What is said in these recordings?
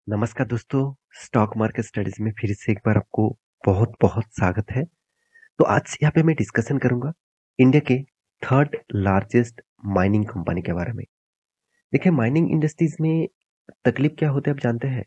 नमस्कार दोस्तों, stock market studies में फिर से एक बार आपको बहुत-बहुत स्वागत है। तो आज यहाँ पे मैं डिस्कशन करूँगा इंडिया के थर्ड लार्जेस्ट माइनिंग कंपनी के बारे में। देखिए माइनिंग इंडस्ट्रीज में तकलीफ क्या होता है आप जानते हैं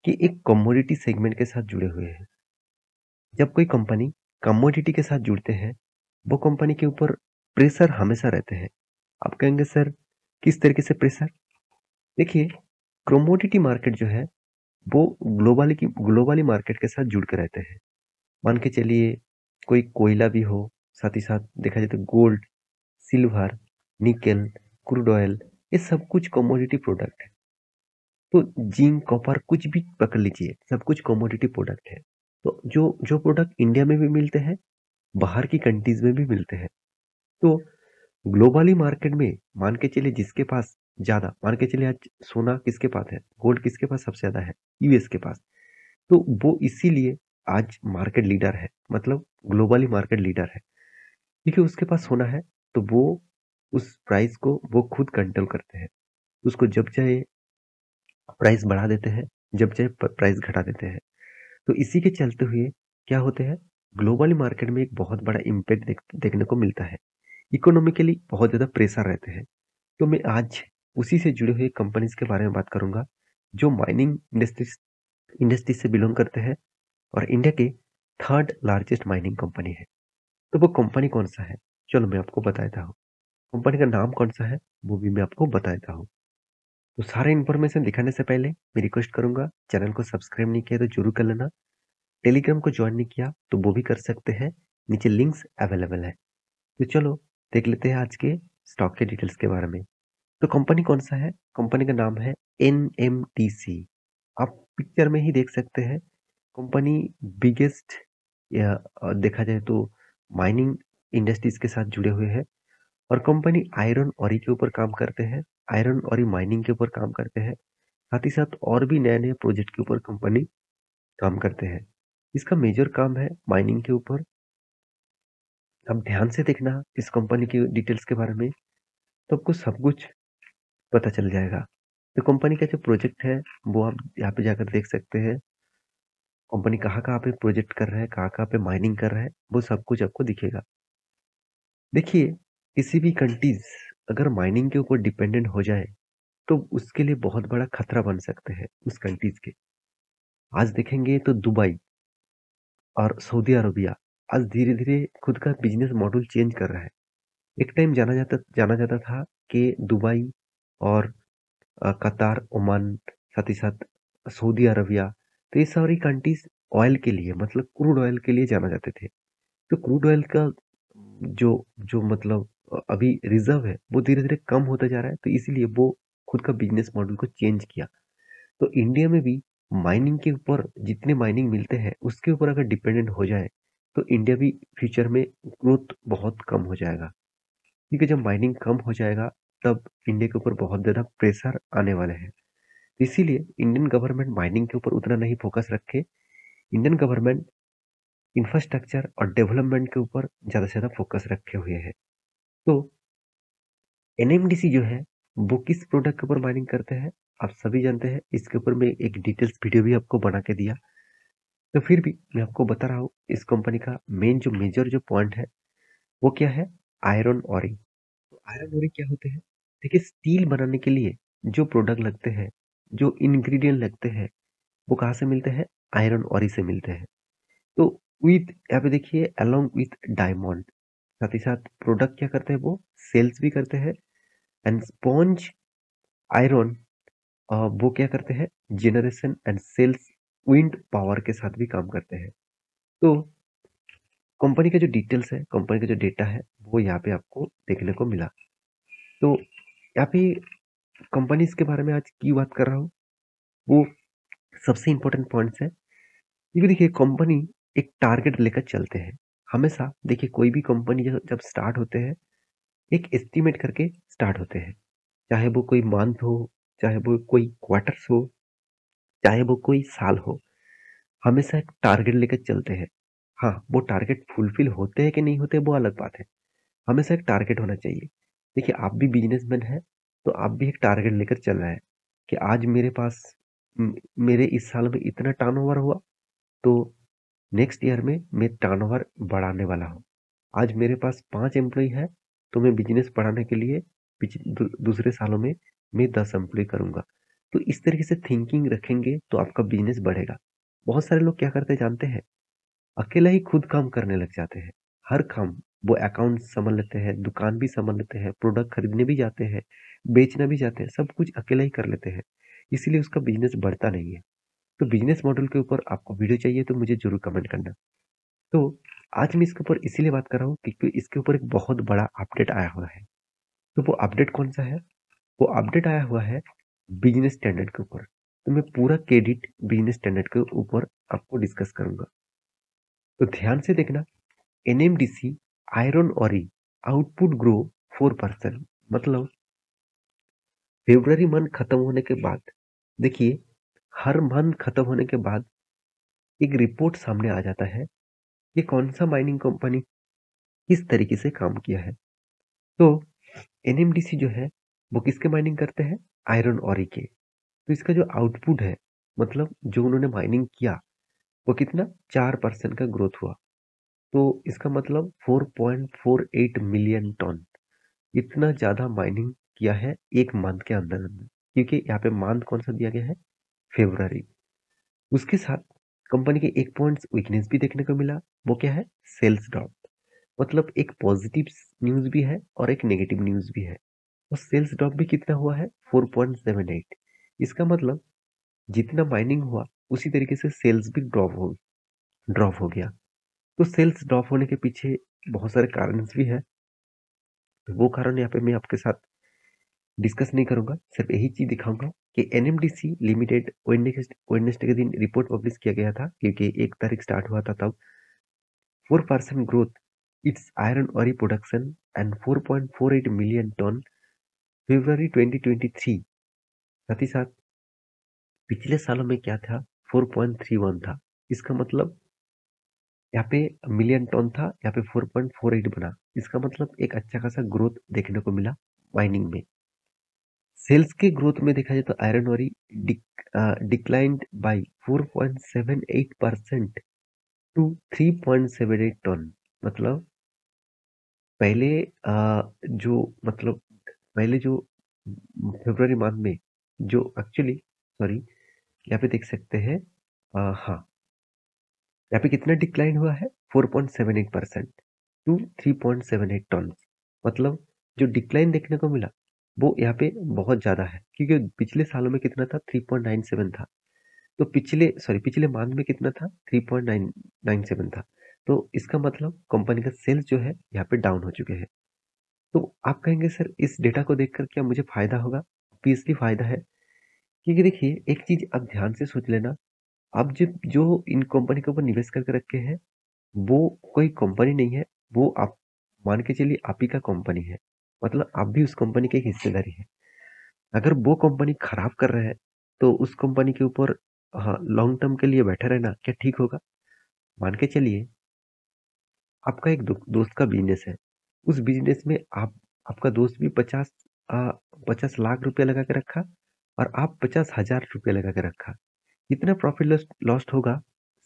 कि एक कमोडिटी सेगमेंट के साथ जुड़े हुए हैं। जब कोई कंपनी कमोडिटी के साथ जुड़ते हैं, वो कंपनी के ऊपर प्रेशर हमेशा रहते हैं। आप कहेंगे सर किस तरीके से प्रेशर? देखिए कमोडिटी मार्केट जो है वो ग्लोबली मार्केट के साथ जुड़ के रहते हैं। मान के चलिए कोई कोयला भी हो, साथ ही साथ देखा जाए तो gold, silver, nickel, crude oil, ये सब कुछ कमोडिटी प्रोडक्ट है। तो जिंक, कॉपर कुछ भी पकड़ लीजिए, सब कुछ कमोडिटी प्रोडक्ट है। तो जो जो प्रोडक्ट इंडिया में भी मिलते हैं, बाहर की कंट्रीज में भी मिलते हैं। तो ग्लोबली मार्केट में मान के चलिए जिसके पास ज्यादा, मान के चलिए आज सोना किसके पास है, गोल्ड किसके पास सबसे ज्यादा है, यूएस के पास। तो वो इसीलिए आज मार्केट लीडर है, मतलब ग्लोबली मार्केट लीडर है, क्योंकि उसके पास सोना है। तो वो उस प्राइस को वो खुद कंट्रोल करते हैं। उसको जब चाहे प्राइस बढ़ा देते हैं, जब चाहे प्राइस घटा देते हैं। तो इसी के चलते हुए क्या होते हैं, ग्लोबली मार्केट में एक बहुत बड़ा इम्पैक्ट देखने को मिलता है। इकोनॉमिकली बहुत ज्यादा प्रेशर रहते हैं। तो मैं आज उसी से जुड़े हुए कंपनीज के बारे में बात करूंगा जो माइनिंग इंडस्ट्री से बिलोंग करते हैं और इंडिया के थर्ड लार्जेस्ट माइनिंग कंपनी है। तो वो कंपनी कौन सा है, चलो मैं आपको बता देता हूँ। कंपनी का नाम कौन सा है वो भी मैं आपको बता देता हूँ। तो सारे इन्फॉर्मेशन दिखाने से पहले मैं रिक्वेस्ट करूंगा, चैनल को सब्सक्राइब नहीं किया तो जरूर कर लेना। टेलीग्राम को ज्वाइन नहीं किया तो वो भी कर सकते हैं, नीचे लिंक्स अवेलेबल है। तो चलो देख लेते हैं आज के स्टॉक के डिटेल्स के बारे में। तो कंपनी कौन सा है, कंपनी का नाम है एनएमटीसी। आप पिक्चर में ही देख सकते हैं। कंपनी बिगेस्ट या देखा जाए तो माइनिंग इंडस्ट्रीज के साथ जुड़े हुए हैं। और कंपनी आयरन ऑरी के ऊपर काम करते हैं, आयरन ऑरी माइनिंग के ऊपर काम करते हैं। साथ ही साथ और भी नए नए प्रोजेक्ट के ऊपर कंपनी काम करते हैं। इसका मेजर काम है माइनिंग के ऊपर। अब ध्यान से देखना इस कंपनी की डिटेल्स के बारे में, तो आपको सब कुछ पता चल जाएगा। तो कंपनी का जो प्रोजेक्ट है वो आप यहाँ पे जाकर देख सकते हैं। कंपनी कहाँ कहाँ पे प्रोजेक्ट कर रहा है, कहाँ कहाँ पे माइनिंग कर रहा है, वो सब कुछ आपको दिखेगा। देखिए किसी भी कंट्रीज अगर माइनिंग के ऊपर डिपेंडेंट हो जाए तो उसके लिए बहुत बड़ा खतरा बन सकते हैं उस कंट्रीज के। आज देखेंगे तो दुबई और सऊदी अरबिया आज धीरे धीरे खुद का बिजनेस मॉडल चेंज कर रहा है। एक टाइम जाना जाता था कि दुबई और कतार, ओमान, साथ ही साथ सऊदी अरबिया, तो ये सारी कंट्रीज ऑयल के लिए, मतलब क्रूड ऑयल के लिए जाना जाते थे। तो क्रूड ऑयल का जो जो मतलब अभी रिजर्व है वो धीरे धीरे कम होता जा रहा है, तो इसीलिए वो खुद का बिजनेस मॉडल को चेंज किया। तो इंडिया में भी माइनिंग के ऊपर जितने माइनिंग मिलते हैं उसके ऊपर अगर डिपेंडेंट हो जाए तो इंडिया भी फ्यूचर में ग्रोथ बहुत कम हो जाएगा। क्योंकि जब माइनिंग कम हो जाएगा तब इंडिया के ऊपर बहुत ज्यादा प्रेशर आने वाले हैं। इसीलिए इंडियन गवर्नमेंट माइनिंग के ऊपर उतना नहीं फोकस रखे। इंडियन गवर्नमेंट इंफ्रास्ट्रक्चर और डेवलपमेंट के ऊपर ज्यादा से ज्यादा फोकस रखे हुए है। तो एनएमडीसी जो है वो किस प्रोडक्ट के ऊपर माइनिंग करते हैं आप सभी जानते हैं। इसके ऊपर मैं एक डिटेल्स वीडियो भी आपको बना के दिया। तो फिर भी मैं आपको बता रहा हूँ इस कंपनी का मेन जो मेजर जो पॉइंट है वो क्या है, आयरन ओरिंग। तो आयरन ओरिंग क्या होते हैं, देखिए स्टील बनाने के लिए जो प्रोडक्ट लगते हैं, जो इंग्रेडिएंट लगते हैं, वो कहाँ से मिलते हैं, आयरन ओरी से मिलते हैं। तो विथ यहाँ पे देखिए अलोंग विथ डायमंड, साथ ही साथ प्रोडक्ट क्या करते हैं वो सेल्स भी करते हैं। एंड स्पॉन्ज आयरन वो क्या करते हैं, generation and sales wind power के साथ भी काम करते हैं। तो कंपनी का जो डिटेल्स है, कंपनी का जो डेटा है वो यहाँ पे आपको देखने को मिला। तो यहाँ पे कंपनीज के बारे में आज की बात कर रहा हूँ, वो सबसे इंपॉर्टेंट पॉइंट्स है। क्योंकि देखिए कंपनी एक टारगेट लेकर चलते हैं हमेशा। देखिए कोई भी कंपनी जब स्टार्ट होते हैं एक एस्टिमेट करके स्टार्ट होते हैं, चाहे वो कोई मंथ हो, चाहे वो कोई क्वार्टर्स हो, चाहे वो कोई साल हो, हमेशा एक टारगेट लेकर चलते हैं। हाँ वो टारगेट फुलफिल होते हैं कि नहीं होते वो अलग बात है, हमेशा एक टारगेट होना चाहिए। देखिए आप भी बिजनेसमैन हैं तो आप भी एक टारगेट लेकर चल रहे हैं कि आज मेरे पास मेरे इस साल में इतना टर्नओवर हुआ, तो नेक्स्ट ईयर में मैं टर्नओवर बढ़ाने वाला हूँ। आज मेरे पास 5 एम्प्लॉई है, तो मैं बिजनेस बढ़ाने के लिए दूसरे सालों में मैं 10 एम्प्लॉय करूंगा। तो इस तरीके से थिंकिंग रखेंगे तो आपका बिजनेस बढ़ेगा। बहुत सारे लोग क्या करते हैं जानते हैं, अकेला ही खुद काम करने लग जाते हैं। हर काम, वो अकाउंट संभाल लेते हैं, दुकान भी संभाल लेते हैं, प्रोडक्ट खरीदने भी जाते हैं, बेचना भी जाते हैं, सब कुछ अकेला ही कर लेते हैं। इसीलिए उसका बिजनेस बढ़ता नहीं है। तो बिजनेस मॉडल के ऊपर आपको वीडियो चाहिए तो मुझे जरूर कमेंट करना। तो आज मैं इसके ऊपर इसीलिए बात कर रहा हूँ क्योंकि इसके ऊपर एक बहुत बड़ा अपडेट आया हुआ है। तो वो अपडेट कौन सा है? वो अपडेट आया हुआ है बिजनेस स्टैंडर्ड के ऊपर। तो मैं पूरा क्रेडिट बिजनेस स्टैंडर्ड के ऊपर आपको डिस्कस करूंगा। तो ध्यान से देखना। NMDC iron ऑरी output grow 4%। मतलब फेब्रुवरी मंथ खत्म होने के बाद, देखिए, हर मंथ खत्म होने के बाद एक रिपोर्ट सामने आ जाता है कि कौन सा माइनिंग कंपनी किस तरीके से काम किया है। तो एनएमडीसी जो है वो किसके माइनिंग करते हैं? आयरन ऑरी के। तो इसका जो आउटपुट है, मतलब जो उन्होंने माइनिंग किया, वो कितना 4% का ग्रोथ हुआ। तो इसका मतलब 4.48 मिलियन टन, इतना ज्यादा माइनिंग किया है एक मंथ के अंदर अंदर। क्योंकि यहाँ पे मंथ कौन सा दिया गया है? फेब्रुवरी। उसके साथ कंपनी के एक पॉइंट वीकनेस भी देखने को मिला। वो क्या है? Sales drop. मतलब एक पॉजिटिव न्यूज भी है और एक नेगेटिव न्यूज भी है। और सेल्स ड्रॉप भी कितना हुआ है? 4.78। इसका मतलब जितना माइनिंग हुआ उसी तरीके से सेल्स भी ड्रॉप हो गया। तो सेल्स ड्रॉप होने के पीछे बहुत सारे कारण भी है। वो कारण यहाँ पे मैं आपके साथ डिस्कस नहीं करूंगा, सिर्फ यही चीज दिखाऊंगा कि एनएमडीसी लिमिटेड वेडनेसडे के दिन रिपोर्ट पब्लिश किया गया था, क्योंकि 1 तारीख स्टार्ट हुआ था तब। 4% growth it's iron ore production and 4.48 million ton फरवरी 2023। साथ ही साथ पिछले सालों में क्या था? 4.31 था। इसका मतलब यहाँ पे मिलियन टन था, यहाँ पे 4.48 बना। इसका मतलब एक अच्छा खासा ग्रोथ देखने को मिला माइनिंग में। सेल्स के ग्रोथ में देखा जाए तो आयरन ओरी डिक्लाइंड बाय 4.78% टू 3.78 टन। मतलब पहले जो मतलब पहले जो फरवरी मंथ में जो एक्चुअली, सॉरी, यहाँ पे देख सकते हैं। हाँ, यहाँ पे कितना डिक्लाइन हुआ है? 4.78% टू 3.78 टन। मतलब जो डिक्लाइन देखने को मिला वो यहाँ पे बहुत ज्यादा है, क्योंकि पिछले सालों में कितना था? 3.97 था। तो पिछले मंथ में कितना था? 3.997 था। तो इसका मतलब कंपनी का सेल्स जो है यहाँ पे डाउन हो चुके हैं। तो आप कहेंगे सर इस डेटा को देखकर क्या मुझे फायदा होगा? ऑब्वियसली फायदा है। क्योंकि देखिए, एक चीज आप ध्यान से सोच लेना। आप जो इन कंपनी के ऊपर निवेश करके रखे हैं, वो कोई कंपनी नहीं है। वो आप मान के चलिए आप ही का कंपनी है। मतलब आप भी उस कंपनी की एक हिस्सेदारी है। अगर वो कंपनी खराब कर रहा है तो उस कंपनी के ऊपर, हाँ, लॉन्ग टर्म के लिए बैठे रहना क्या ठीक होगा? मान के चलिए आपका एक दोस्त का बिजनेस है। उस बिजनेस में आपका दोस्त भी 50 लाख रुपया लगा के रखा और आप 50,000 रुपया लगा के रखा। कितना प्रॉफिट लॉस्ट होगा?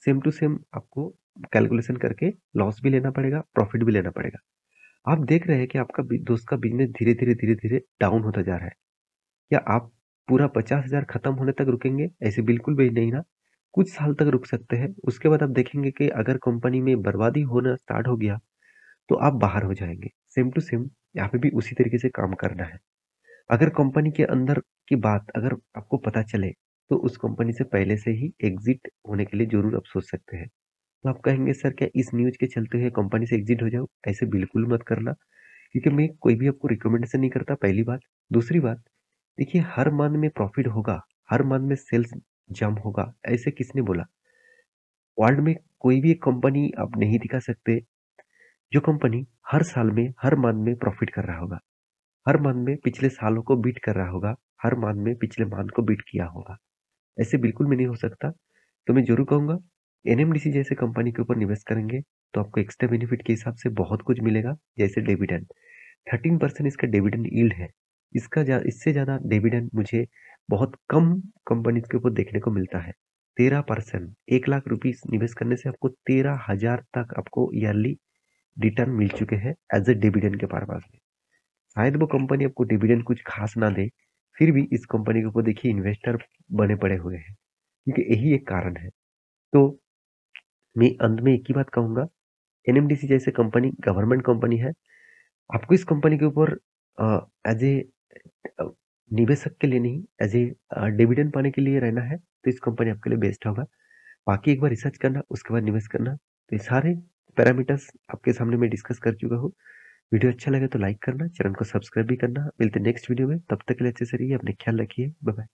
सेम टू सेम आपको कैलकुलेशन करके लॉस भी लेना पड़ेगा, प्रॉफिट भी लेना पड़ेगा। आप देख रहे हैं कि आपका दोस्त का बिजनेस धीरे धीरे डाउन होता जा रहा है। क्या आप पूरा 50,000 खत्म होने तक रुकेंगे? ऐसे बिल्कुल भी नहीं ना। कुछ साल तक रुक सकते हैं, उसके बाद आप देखेंगे कि अगर कंपनी में बर्बादी होना स्टार्ट हो गया तो आप बाहर हो जाएंगे। सेम टू सेम यहाँ पे भी उसी तरीके से काम करना है। अगर कंपनी के अंदर की बात अगर आपको पता चले तो उस कंपनी से पहले से ही एग्जिट होने के लिए जरूर आप सोच सकते हैं। तो आप कहेंगे सर क्या इस न्यूज के चलते हुए कंपनी से एग्जिट हो जाओ? ऐसे बिल्कुल मत करना, क्योंकि मैं कोई भी आपको रिकमेंडेशन नहीं करता, पहली बात। दूसरी बात, देखिए, हर मंथ में प्रॉफिट होगा, हर मंथ में सेल्स जंप होगा, ऐसे किसने बोला? वर्ल्ड में कोई भी एक कंपनी आप नहीं दिखा सकते जो कंपनी हर साल में हर मंथ में प्रॉफिट कर रहा होगा, हर मंथ में पिछले सालों को बीट कर रहा होगा, हर मंथ में पिछले मंथ को बीट किया होगा। ऐसे बिल्कुल भी नहीं हो सकता। तो मैं जरूर कहूंगा, एनएमडीसी जैसे कंपनी के ऊपर निवेश करेंगे तो आपको एक्स्ट्रा बेनिफिट के हिसाब से बहुत कुछ मिलेगा। जैसे डिविडेंड, 13% इसका डिविडेंड यील्ड है। इससे ज्यादा डिविडेंड मुझे बहुत कम कंपनीज के ऊपर देखने को मिलता है। 13%, 1 लाख रुपीस निवेश करने से आपको 13,000 तक आपको ईयरली रिटर्न मिल चुके हैं एज ए डिविडेंड के पर्पज में। शायद वो कंपनी आपको डिविडेंड कुछ खास ना दे, फिर भी इस कंपनी के ऊपर देखिए इन्वेस्टर बने पड़े हुए हैं, क्योंकि यही एक कारण है। तो मैं अंत में एक ही बात कहूंगा, एनएमडीसी जैसे कंपनी गवर्नमेंट कंपनी है। आपको इस कंपनी के ऊपर एज ए निवेशक के लिए नहीं, एज ए डिविडेंड पाने के लिए रहना है तो इस कंपनी आपके लिए बेस्ट होगा। बाकी एक बार रिसर्च करना, उसके बाद निवेश करना। तो ये सारे पैरामीटर्स आपके सामने मैं डिस्कस कर चुका हूँ। वीडियो अच्छा लगे तो लाइक करना, चैनल को सब्सक्राइब भी करना। मिलते हैं नेक्स्ट वीडियो में, तब तक के लिए अच्छे से रहिए, अपने ख्याल रखिए, बाय बाय।